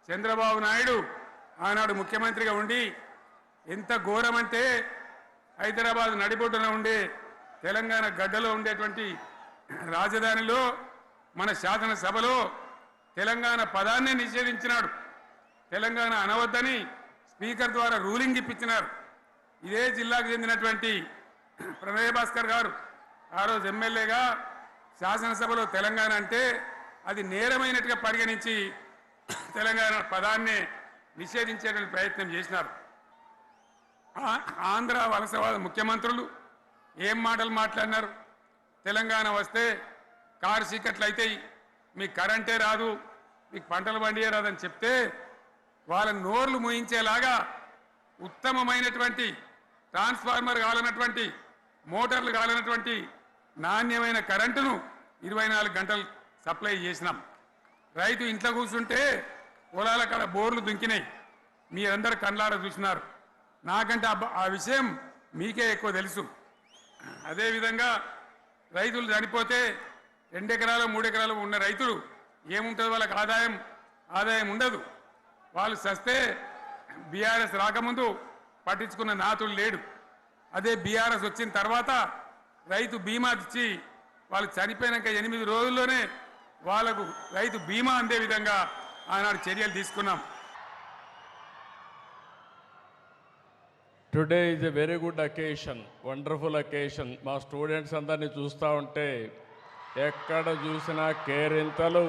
చంద్రబాబు నాయుడు ఆనాడు ముఖ్యమంత్రిగా ఉండి ఎంత ఘోరమంటే హైదరాబాద్ నడిబొడ్డున ఉండే తెలంగాణ గడ్డలో ఉండేటువంటి రాజధానిలో మన శాసనసభలో తెలంగాణ పదాన్ని నిషేధించినాడు. తెలంగాణ అనవద్దని స్పీకర్ ద్వారా రూలింగ్ ఇప్పించినారు. ఇదే జిల్లాకు చెందినటువంటి ప్రణయ్ భాస్కర్ గారు ఆ రోజు ఎమ్మెల్యేగా శాసనసభలో తెలంగాణ అంటే అది నేరమైనట్టుగా పరిగణించి తెలంగాణ పదాన్ని నిషేధించేటువంటి ప్రయత్నం చేసినారు. ఆంధ్ర వలసవాద ముఖ్యమంత్రులు ఏం మాటలు మాట్లాడినారు? తెలంగాణ వస్తే కారు చీకట్లు అవుతాయి, మీకు కరెంటే రాదు, మీకు పంటలు పండియే రాదని చెప్తే వాళ్ళ నోర్లు మూయించేలాగా ఉత్తమమైనటువంటి ట్రాన్స్ఫార్మర్ కావాలన్నటువంటి మోటార్లు కావాలన్నటువంటి నాణ్యమైన కరెంటును 24 గంటలు సప్లై చేసినాం. రైతు ఇంట్లో కూర్చుంటే పొలాల కాడ బోర్లు దుంకినాయి. మీరందరూ కళ్ళారా చూసినారు. నాకంటే ఆ విషయం మీకే ఎక్కువ తెలుసు. అదేవిధంగా రైతులు చనిపోతే 2 ఎకరాలు 3 ఎకరాలు ఉన్న రైతులు ఏముంటుంది? వాళ్ళకి ఆదాయం ఉండదు. వాళ్ళు సస్తే బీఆర్ఎస్ రాకముందు పట్టించుకున్న నాతులు లేడు. అదే బీఆర్ఎస్ వచ్చిన తర్వాత రైతు బీమా ఇచ్చి వాళ్ళు చనిపోయినాక 8 రోజుల్లోనే వాళ్లకు రైతు బీమా అందే విధంగా ఆనాడు చర్యలు తీసుకున్నాం. Today is a very good occasion, wonderful occasion. మా స్టూడెంట్స్ అందరినీ చూస్తూ ఉంటే ఎక్కడ చూసినా కేరింతలు,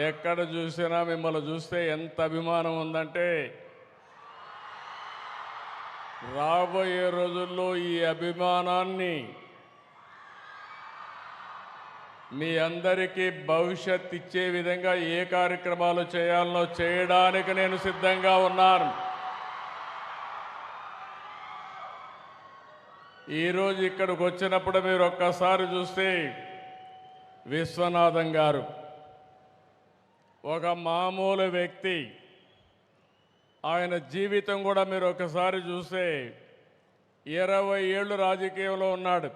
ఎక్కడ చూసినా మిమ్మల్ని చూస్తే ఎంత అభిమానం ఉందంటే రాబోయే రోజుల్లో ఈ అభిమానాన్ని మీ అందరికీ భవిష్యత్ ఇచ్చే విధంగా ఏ కార్యక్రమాలు చేయాలో చేయడానికి నేను సిద్ధంగా ఉన్నాను. ఈరోజు ఇక్కడికి వచ్చినప్పుడు మీరు ఒక్కసారి చూస్తే విశ్వనాథం గారు ఒక మామూలు వ్యక్తి. ఆయన జీవితం కూడా మీరు ఒకసారి చూస్తే 20 ఏళ్ళు రాజకీయంలో ఉన్నాడు.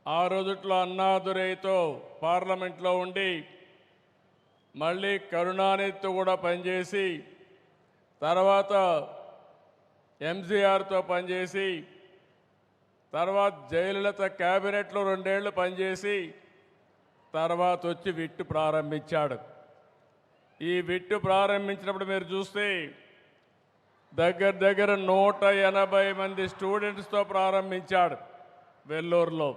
ఆ రోజుట్లో అన్నాదురైతో పార్లమెంట్లో ఉండి మళ్ళీ కరుణానిధితో కూడా పనిచేసి తర్వాత ఎంజీఆర్తో పనిచేసి తర్వాత జయలలిత క్యాబినెట్లో 2 ఏళ్ళు పనిచేసి తర్వాత వచ్చి విట్టు ప్రారంభించాడు. ఈ విట్టు ప్రారంభించినప్పుడు మీరు చూస్తే దగ్గర 180 మంది స్టూడెంట్స్తో ప్రారంభించాడు వెల్లూరులో.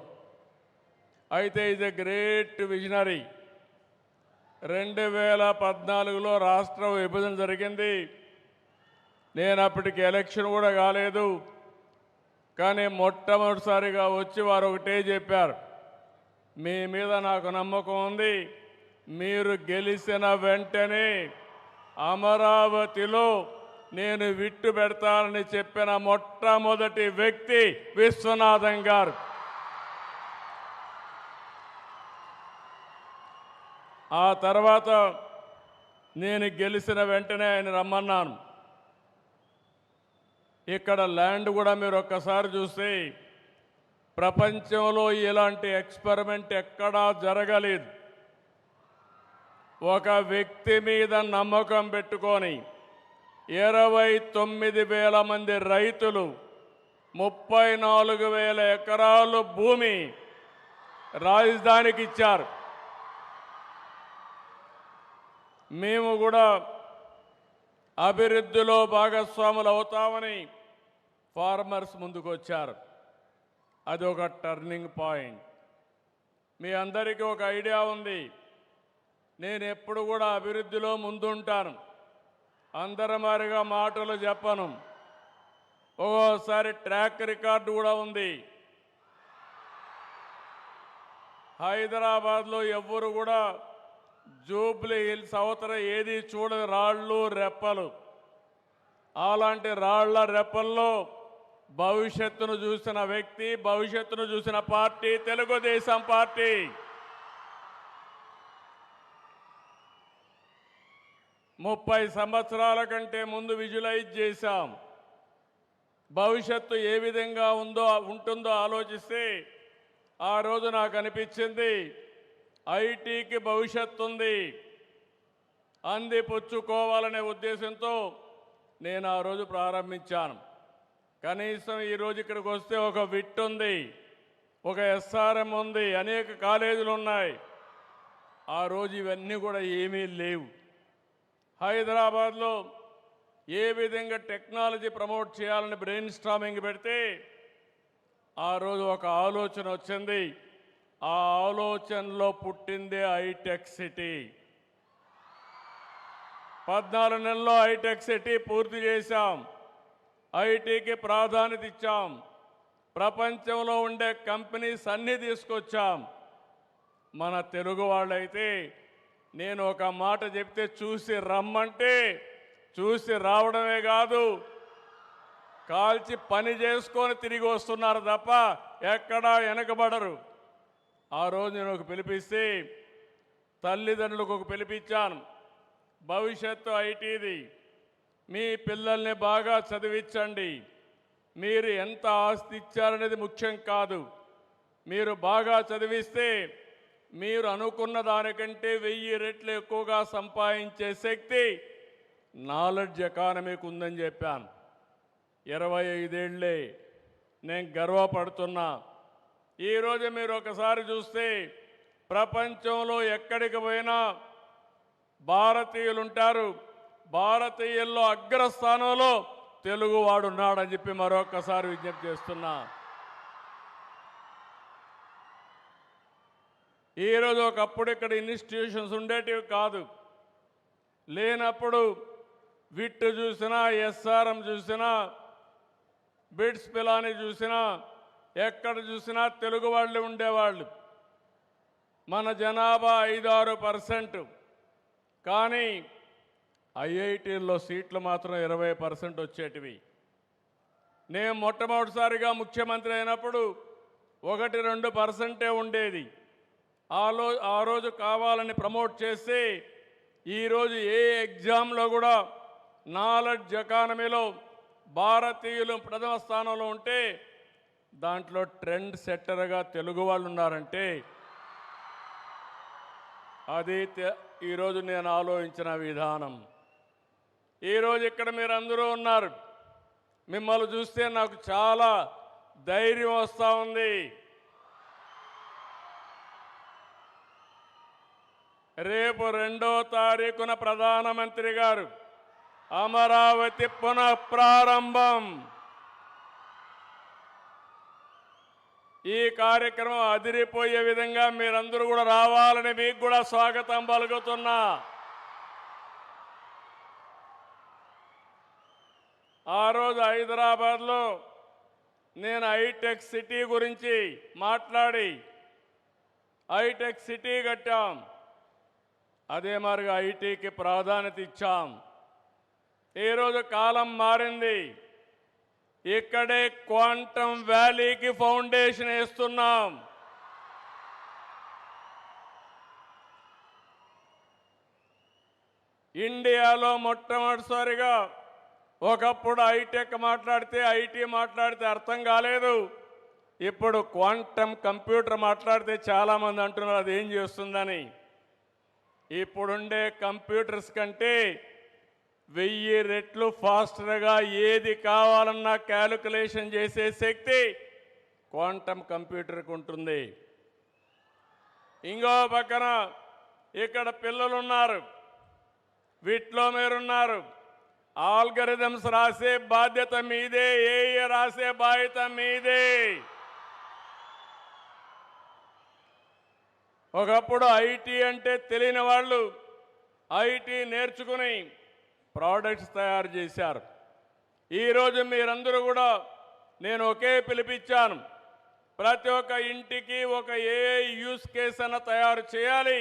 అయితే ఈజ్ ఎ గ్రేట్ విజనరీ. 2014లో రాష్ట్ర విభజన జరిగింది. నేను అప్పటికి ఎలక్షన్ కూడా కాలేదు. కానీ మొట్టమొదటిసారిగా వచ్చి వారు ఒకటే చెప్పారు, మీ మీద నాకు నమ్మకం ఉంది, మీరు గెలిచిన వెంటనే అమరావతిలో నేను విట్టు పెడతానని చెప్పిన మొట్టమొదటి వ్యక్తి విశ్వనాథం గారు. ఆ తర్వాత నేను గెలిచిన వెంటనే ఆయన రమ్మన్నాను. ఇక్కడ ల్యాండ్ కూడా మీరు ఒక్కసారి చూస్తే ప్రపంచంలో ఇలాంటి ఎక్స్పెరిమెంట్ ఎక్కడా జరగలేదు. ఒక వ్యక్తి మీద నమ్మకం పెట్టుకొని 29,000 మంది రైతులు 34,000 ఎకరాలు భూమి రాజధానికి ఇచ్చారు. మేము కూడా అభివృద్ధిలో భాగస్వాములు అవుతామని ఫార్మర్స్ ముందుకు వచ్చారు. అది ఒక టర్నింగ్ పాయింట్. మీ అందరికీ ఒక ఐడియా ఉంది, నేను ఎప్పుడు కూడా అభివృద్ధిలో ముందుంటాను. అందరమారిగా మాటలు చెప్పను. ఒక్కోసారి ట్రాక్ రికార్డు కూడా ఉంది. హైదరాబాద్లో ఎవ్వరు కూడా జూబ్లీ హిల్స్ అవతల ఏది చూడని రాళ్ళు రెప్పలు. అలాంటి రాళ్ల రెప్పల్లో భవిష్యత్తును చూసిన వ్యక్తి, భవిష్యత్తును చూసిన పార్టీ తెలుగుదేశం పార్టీ. ముప్పై సంవత్సరాల కంటే ముందు విజువలైజ్ చేశాం. భవిష్యత్తు ఏ విధంగా ఉంటుందో ఆలోచిస్తే ఆ రోజు నాకు అనిపించింది ఐటీకి భవిష్యత్తు ఉంది, అందిపుచ్చుకోవాలనే ఉద్దేశంతో నేను ఆ రోజు ప్రారంభించాను. కనీసం ఈరోజు ఇక్కడికి వస్తే ఒక విట్ ఉంది, ఒక ఎస్ఆర్ఎం ఉంది, అనేక కాలేజీలు ఉన్నాయి. ఆ రోజు ఇవన్నీ కూడా ఏమీ లేవు. హైదరాబాద్లో ఏ విధంగా టెక్నాలజీ ప్రమోట్ చేయాలని బ్రెయిన్ స్టార్మింగ్ పెడితే ఆ రోజు ఒక ఆలోచన వచ్చింది. ఆ ఆలోచనలో పుట్టిందే హైటెక్ సిటీ. 14 నెలల్లో హైటెక్ సిటీ పూర్తి చేశాం. ఐటీకి ప్రాధాన్యత ఇచ్చాం. ప్రపంచంలో ఉండే కంపెనీస్ అన్నీ తీసుకొచ్చాం. మన తెలుగు వాళ్ళైతే నేను ఒక మాట చెప్తే చూసి రమ్మంటే చూసి రావడమే కాదు, కాల్చి పని చేసుకొని తిరిగి వస్తున్నారు తప్ప ఎక్కడా వెనకబడరు. ఆ రోజు నేను ఒక పిలిపిస్తే తల్లిదండ్రులకు ఒక పిలిపించాను. భవిష్యత్తు ఐటీది, మీ పిల్లల్ని బాగా చదివించండి. మీరు ఎంత ఆస్తి ఇచ్చారనేది ముఖ్యం కాదు. మీరు బాగా చదివిస్తే మీరు అనుకున్న దానికంటే 1000 రెట్లు ఎక్కువగా సంపాదించే శక్తి నాలెడ్జ్ ఎకానమీకి ఉందని చెప్పాను. 25 ఏళ్ళే నేను గర్వపడుతున్నా. ఈరోజు మీరు ఒకసారి చూస్తే ప్రపంచంలో ఎక్కడికి పోయినా భారతీయులు ఉంటారు. భారతీయుల్లో అగ్రస్థానంలో తెలుగువాడు ఉన్నాడని చెప్పి మరొకసారి విజ్ఞప్తి చేస్తున్నా. ఈరోజు ఒకప్పుడు ఇక్కడ ఇన్స్టిట్యూషన్స్ ఉండేటివి కాదు. లేనప్పుడు విట్ చూసినా, ఎస్ఆర్ఎం చూసినా, బిట్స్ పిలాని చూసినా, ఎక్కడ చూసినా తెలుగు వాళ్ళు ఉండేవాళ్ళు. మన జనాభా 5-6%. కానీ ఐఐటీల్లో సీట్లు మాత్రం 20% వచ్చేటివి. నేను మొట్టమొదటిసారిగా ముఖ్యమంత్రి అయినప్పుడు 1-2% ఉండేది. ఆ రోజు కావాలని ప్రమోట్ చేసి ఈరోజు ఏ ఎగ్జామ్లో కూడా నాలెడ్జ్ ఎకానమీలో భారతీయులు ప్రథమ స్థానంలో ఉంటే దాంట్లో ట్రెండ్ సెట్టర్గా తెలుగు వాళ్ళు ఉన్నారంటే అది ఈరోజు నేను ఆలోచించిన విధానం. ఈరోజు ఇక్కడ మీరు అందరూ ఉన్నారు. మిమ్మల్ని చూస్తే నాకు చాలా ధైర్యం వస్తూ ఉంది. రేపు 2వ తారీఖున ప్రధానమంత్రి గారు అమరావతి పునఃప్రారంభం. ఈ కార్యక్రమం అదిరిపోయే విధంగా మీరందరూ కూడా రావాలని మీకు కూడా స్వాగతం పలుకుతున్నా. ఆ రోజు హైదరాబాద్లో నేను హైటెక్ సిటీ గురించి మాట్లాడి హైటెక్ సిటీ కట్టాం. అదే మాదిరిగా ఐటీకి ప్రాధాన్యత ఇచ్చాం. ఈరోజు కాలం మారింది. ఇక్కడే క్వాంటమ్ వ్యాలీకి ఫౌండేషన్ వేస్తున్నాం. ఇండియాలో మొట్టమొదటిసారిగా ఒకప్పుడు హైటెక్ మాట్లాడితే ఐటీ మాట్లాడితే అర్థం కాలేదు. ఇప్పుడు క్వాంటమ్ కంప్యూటర్ మాట్లాడితే చాలామంది అంటున్నారు అది ఏం చేస్తుందని. ఇప్పుడుండే కంప్యూటర్స్ కంటే 1000 రెట్లు ఫాస్టర్గా ఏది కావాలన్నా క్యాలిక్యులేషన్ చేసే శక్తి క్వాంటమ్ కంప్యూటర్కి ఉంటుంది. ఇంకో పక్కన ఇక్కడ పిల్లలు ఉన్నారు, వీటిలో మీరున్నారు. ఆల్గరిథమ్స్ రాసే బాధ్యత మీదే, ఏఏ రాసే బాధ్యత మీదే. ఒకప్పుడు ఐటీ అంటే తెలియని వాళ్ళు ఐటీ నేర్చుకుని ప్రోడక్ట్స్ తయారు చేశారు. ఈరోజు మీరందరూ కూడా నేను ఒకే పిలిపించాను. ప్రతి ఒక్క ఇంటికి ఒక ఏఐ యూస్ కేస్ అన్న తయారు చేయాలి,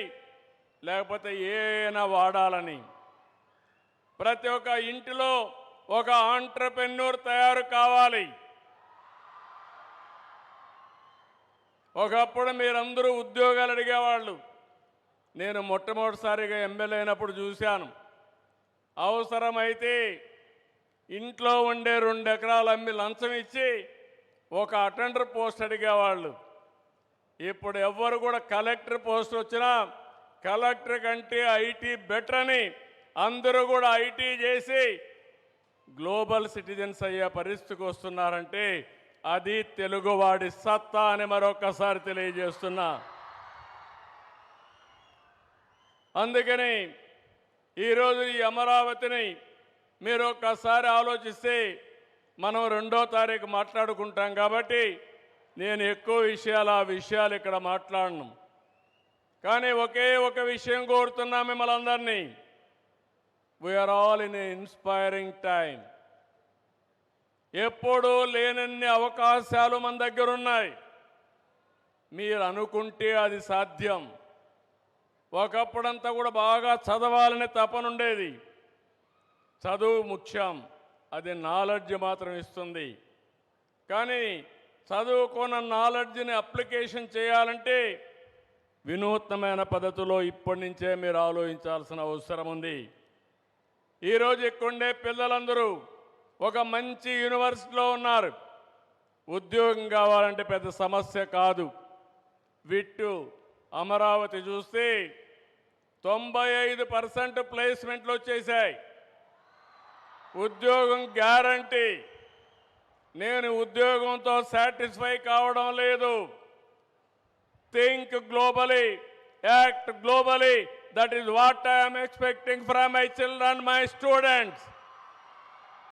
లేకపోతే ఏఐనా వాడాలని. ప్రతి ఒక్క ఇంటిలో ఒక ఆంట్రప్రెన్యూర్ తయారు కావాలి. ఒకప్పుడు మీరందరూ ఉద్యోగాలు అడిగేవాళ్ళు. నేను మొట్టమొదటిసారిగా ఎమ్మెల్యే అయినప్పుడు చూశాను. అవసరమైతే ఇంట్లో ఉండే 2 ఎకరాలు అమ్మి లంచం ఇచ్చి ఒక అటెండర్ పోస్ట్ అడిగేవాళ్ళు. ఇప్పుడు ఎవ్వరు కూడా కలెక్టర్ పోస్ట్ వచ్చినా కలెక్టర్ కంటే ఐటీ బెటర్ అని అందరూ కూడా ఐటీ చేసి గ్లోబల్ సిటిజన్స్ అయ్యే పరిస్థితికి వస్తున్నారంటే అది తెలుగువాడి సత్తా అని మరొకసారి తెలియజేస్తున్నా. అందుకని ఈరోజు ఈ అమరావతిని మీరు ఒక్కసారి ఆలోచిస్తే మనం 2వ తారీఖు మాట్లాడుకుంటాం కాబట్టి నేను ఎక్కువ ఆ విషయాలు ఇక్కడ మాట్లాడను. కానీ ఒకే ఒక విషయం కోరుతున్నా మిమ్మల్ని అందరినీ. We are all in a inspiring time. ఎప్పుడూ లేనన్ని అవకాశాలు మన దగ్గర ఉన్నాయి. మీరు అనుకుంటే అది సాధ్యం. ఒకప్పుడంతా కూడా బాగా చదవాలని తపనుండేది. చదువు ముఖ్యం, అది నాలెడ్జ్ మాత్రం ఇస్తుంది. కానీ చదువుకున్న నాలెడ్జ్ని అప్లికేషన్ చేయాలంటే వినూత్నమైన పద్ధతిలో ఇప్పటి నుంచే మీరు ఆలోచించాల్సిన అవసరం ఉంది. ఈరోజు ఇక్కడుండే పిల్లలందరూ ఒక మంచి యూనివర్సిటీలో ఉన్నారు. ఉద్యోగం కావాలంటే పెద్ద సమస్య కాదు. విట్టు అమరావతి చూస్తే 95% ప్లేస్మెంట్లు వచ్చేసాయి. ఉద్యోగం గ్యారంటీ. నేను ఉద్యోగంతో సాటిస్ఫై కావడం లేదు. Think globally, act globally. That is what I'm expecting from my children, my students.